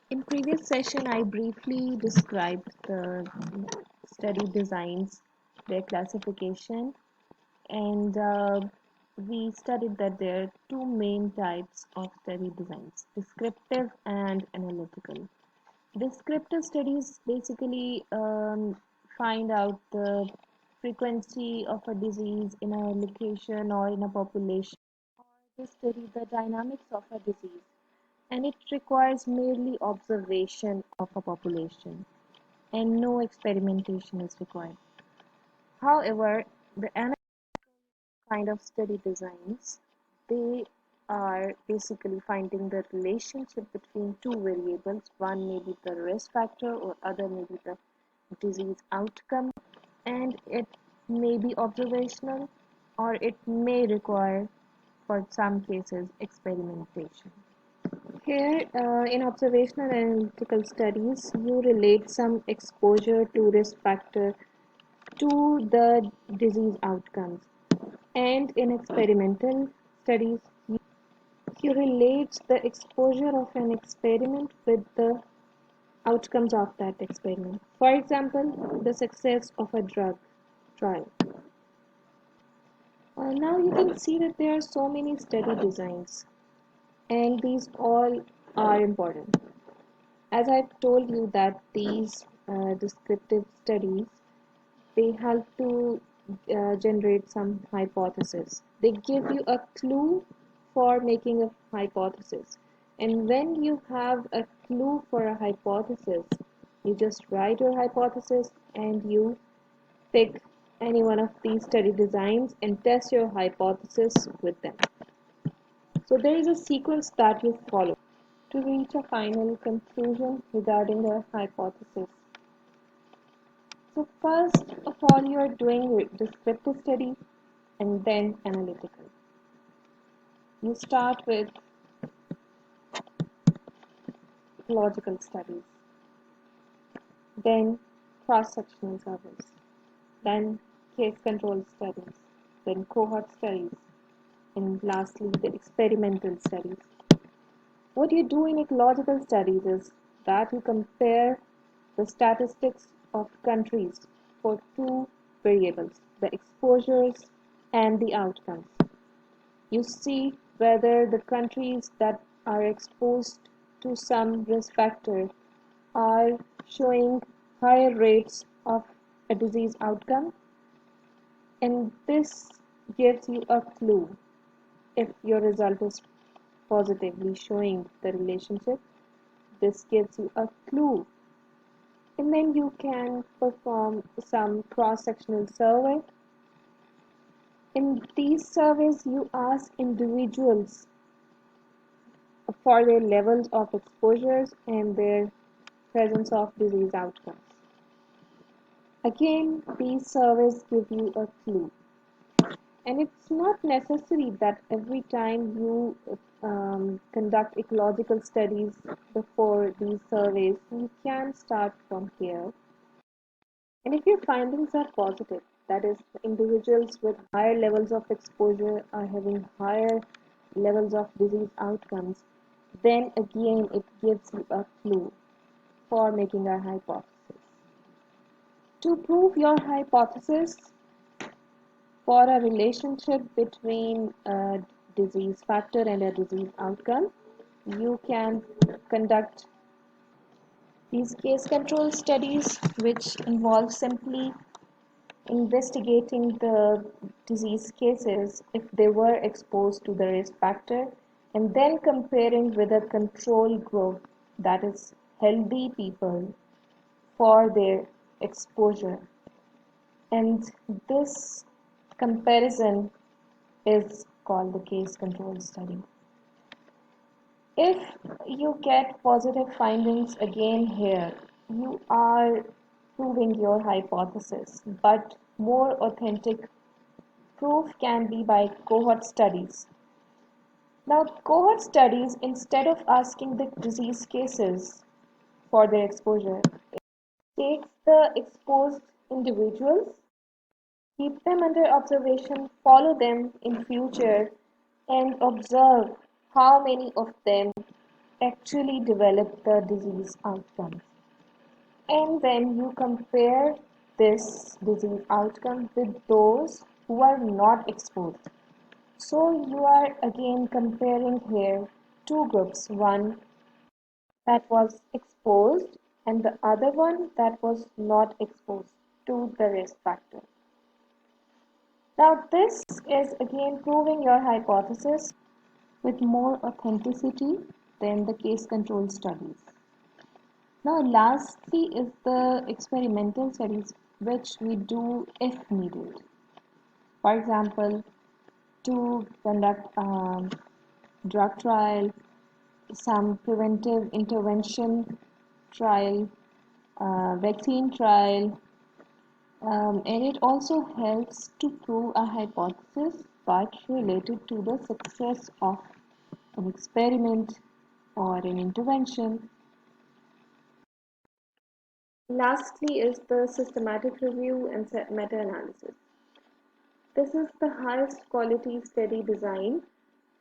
In previous session, I briefly described the study designs, their classification, and we studied that there are two main types of study designs, descriptive and analytical. Descriptive studies basically find out the frequency of a disease in a location or in a population, or they study the dynamics of a disease, and it requires merely observation of a population and no experimentation is required. However, the analytical kind of study designs, they are basically finding the relationship between two variables. One may be the risk factor or other may be the disease outcome, and it may be observational or it may require, for some cases, experimentation. Here, in observational and analytical studies, you relate some exposure to risk factor to the disease outcomes. And in experimental studies, you relate the exposure of an experiment with the outcomes of that experiment. For example, the success of a drug trial. Now you can see that there are so many study designs, and these all are important. As I've told you that these descriptive studies, they help to generate some hypothesis. They give you a clue for making a hypothesis. And when you have a clue for a hypothesis, you just write your hypothesis and you pick any one of these study designs and test your hypothesis with them. So there is a sequence that you follow to reach a final conclusion regarding the hypothesis. So first of all, you are doing descriptive study and then analytical. You start with logical studies, then cross-sectional surveys, then case control studies, then cohort studies, and lastly the experimental studies. What you do in ecological studies is that you compare the statistics of countries for two variables, the exposures and the outcomes. You see whether the countries that are exposed to some risk factor are showing higher rates of a disease outcome, and this gives you a clue if your result is positively showing the relationship. This gives you a clue, and then you can perform some cross-sectional survey. In these surveys, you ask individuals for their levels of exposures and their presence of disease outcomes. Again, these surveys give you a clue. And it's not necessary that every time you conduct ecological studies before these surveys, you can start from here. And if your findings are positive, that is, individuals with higher levels of exposure are having higher levels of disease outcomes, then again it gives you a clue for making a hypothesis. To prove your hypothesis for a relationship between a disease factor and a disease outcome, you can conduct these case control studies, which involve simply investigating the disease cases if they were exposed to the risk factor and then comparing with a control group, that is healthy people, for their exposure. And this comparison is called the case control study. If you get positive findings again here, you are proving your hypothesis, but more authentic proof can be by cohort studies. Now, cohort studies, instead of asking the disease cases for their exposure, it takes the exposed individuals, keep them under observation, follow them in future, and observe how many of them actually develop the disease outcomes. And then you compare this disease outcome with those who are not exposed. So you are again comparing here two groups, one that was exposed and the other one that was not exposed to the risk factor. Now this is again proving your hypothesis with more authenticity than the case control studies. Now lastly is the experimental studies which we do if needed. For example, to conduct a drug trial, some preventive intervention trial, vaccine trial, and it also helps to prove a hypothesis but related to the success of an experiment or an intervention. Lastly is the systematic review and meta-analysis. This is the highest quality study design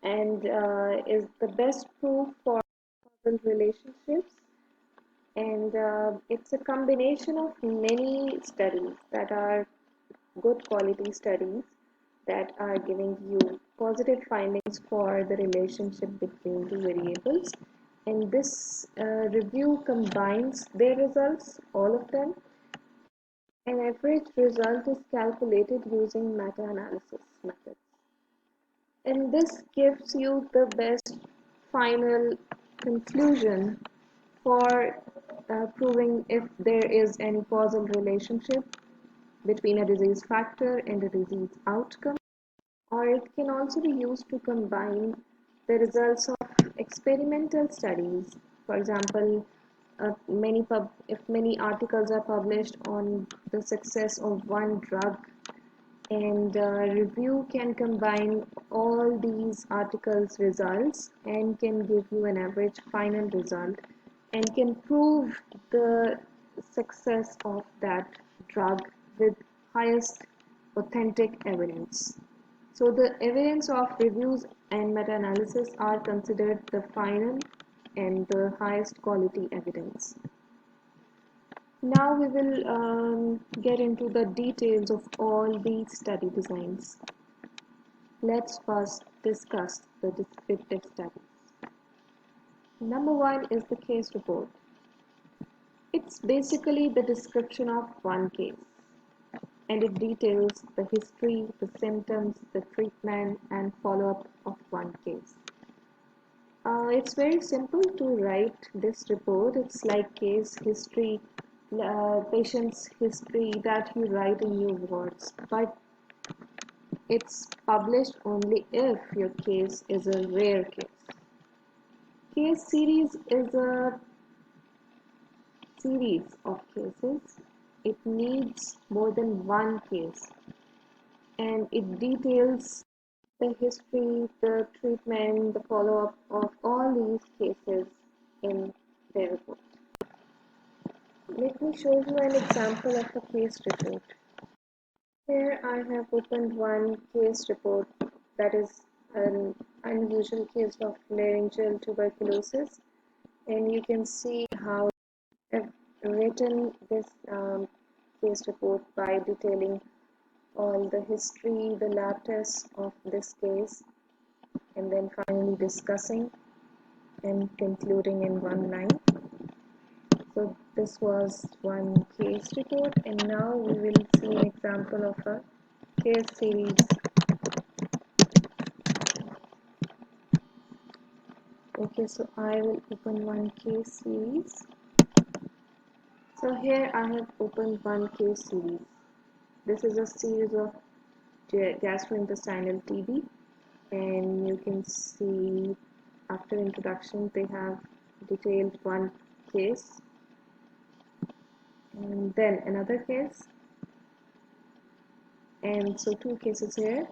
and is the best proof for causal relationships, and it's a combination of many studies that are good quality studies that are giving you positive findings for the relationship between two variables, and this review combines their results, all of them. An average result is calculated using meta-analysis methods, and this gives you the best final conclusion for proving if there is any causal relationship between a disease factor and a disease outcome, or it can also be used to combine the results of experimental studies. For example, if many articles are published on the success of one drug, and review can combine all these articles results and can give you an average final result and can prove the success of that drug with highest authentic evidence. So the evidence of reviews and meta-analysis are considered the final and the highest quality evidence. Now we will get into the details of all these study designs. Let's first discuss the descriptive studies. Number one is the case report. It's basically the description of one case, and it details the history, the symptoms, the treatment, and follow-up of one case. It's very simple to write this report. It's like case history, patient's history that you write in your words, but it's published only if your case is a rare case. Case series is a series of cases. It needs more than one case, and it details the history, the treatment, the follow-up of all these cases in the report. Let me show you an example of a case report. Here I have opened one case report that is an unusual case of laryngeal tuberculosis, and you can see how I've written this case report by detailing all the history, the lab tests of this case, and then finally discussing and concluding in one line. So this was one case report, and now we will see an example of a case series. Okay, so I will open one case series. So here I have opened one case series. This is a series of gastrointestinal TB, and you can see after introduction they have detailed one case and then another case, and so two cases here,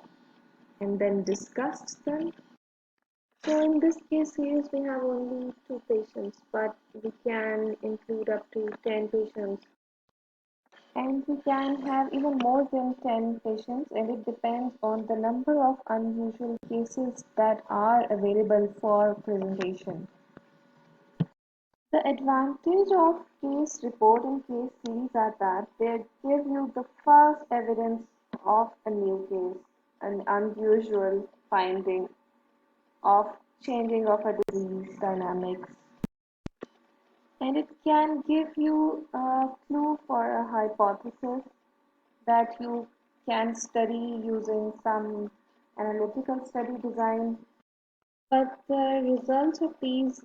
and then discussed them. So in this case series we have only 2 patients, but we can include up to 10 patients, and we can have even more than 10 patients, and it depends on the number of unusual cases that are available for presentation. The advantage of case report and case series are that they give you the first evidence of a new case, an unusual finding of changing of a disease dynamics, and it can give you a clue for a hypothesis that you can study using some analytical study design. But the results of these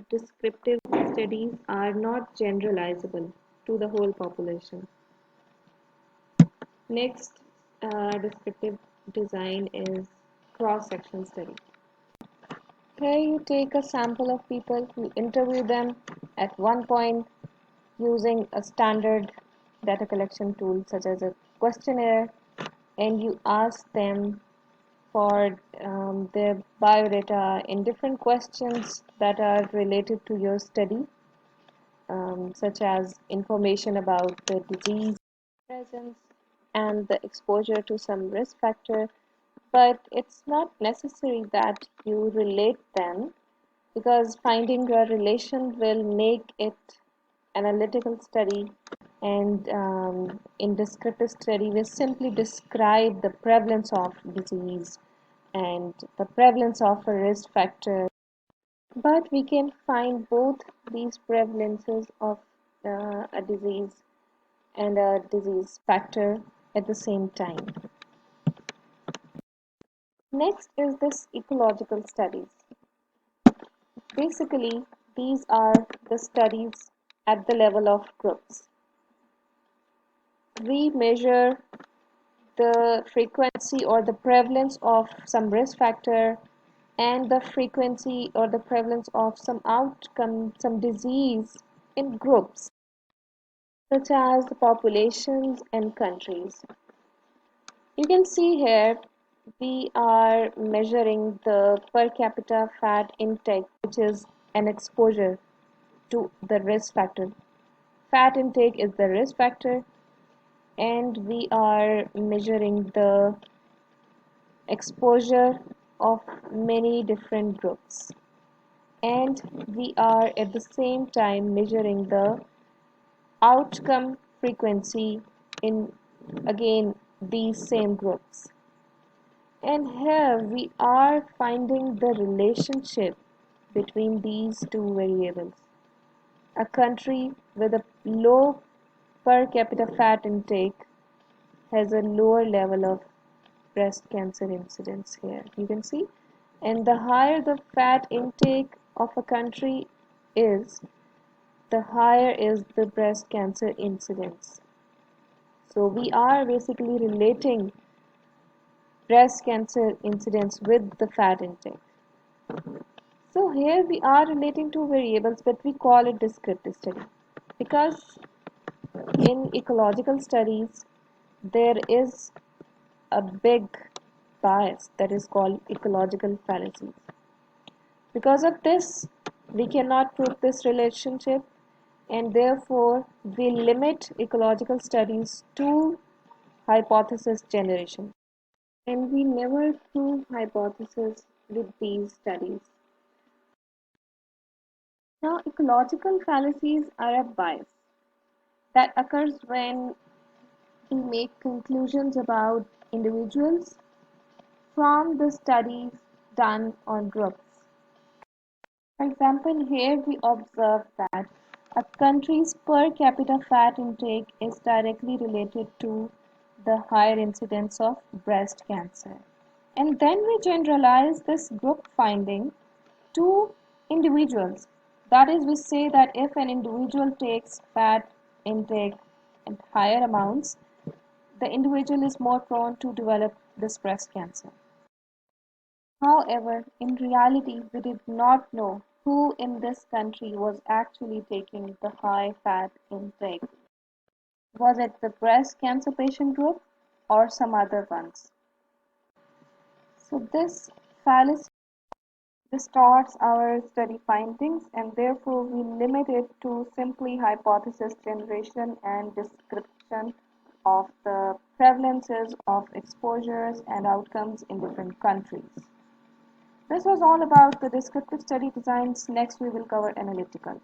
descriptive studies are not generalizable to the whole population. Next, descriptive design is cross-section study. Here you take a sample of people, you interview them at one point using a standard data collection tool such as a questionnaire, and you ask them for their biodata in different questions that are related to your study, such as information about the disease presence and the exposure to some risk factor. But it's not necessary that you relate them, because finding a relation will make it analytical study, and in descriptive study we simply describe the prevalence of disease and the prevalence of a risk factor, but we can find both these prevalences of a disease and a disease factor at the same time. Next is this ecological studies. Basically, these are the studies at the level of groups. We measure the frequency or the prevalence of some risk factor and the frequency or the prevalence of some outcome, some disease in groups, such as the populations and countries. You can see here we are measuring the per capita fat intake, which is an exposure to the risk factor. Fat intake is the risk factor, and we are measuring the exposure of many different groups, and we are at the same time measuring the outcome frequency in again these same groups. And here we are finding the relationship between these two variables. A country with a low per capita fat intake has a lower level of breast cancer incidence here. You can see, and the higher the fat intake of a country is, the higher is the breast cancer incidence. So we are basically relating breast cancer incidence with the fat intake. So here we are relating two variables, but we call it descriptive study, because in ecological studies there is a big bias that is called ecological fallacies. Because of this, we cannot prove this relationship, and therefore we limit ecological studies to hypothesis generation. And we never prove hypothesis with these studies. Now, ecological fallacies are a bias that occurs when we make conclusions about individuals from the studies done on groups. For example, here we observe that a country's per capita fat intake is directly related to the higher incidence of breast cancer. And then we generalize this group finding to individuals. That is, we say that if an individual takes fat intake in higher amounts, the individual is more prone to develop this breast cancer. However, in reality, we did not know who in this country was actually taking the high fat intake. Was it the breast cancer patient group or some other ones? So this fallacy distorts our study findings, and therefore we limit it to simply hypothesis generation and description of the prevalences of exposures and outcomes in different countries. This was all about the descriptive study designs. Next we will cover analytical.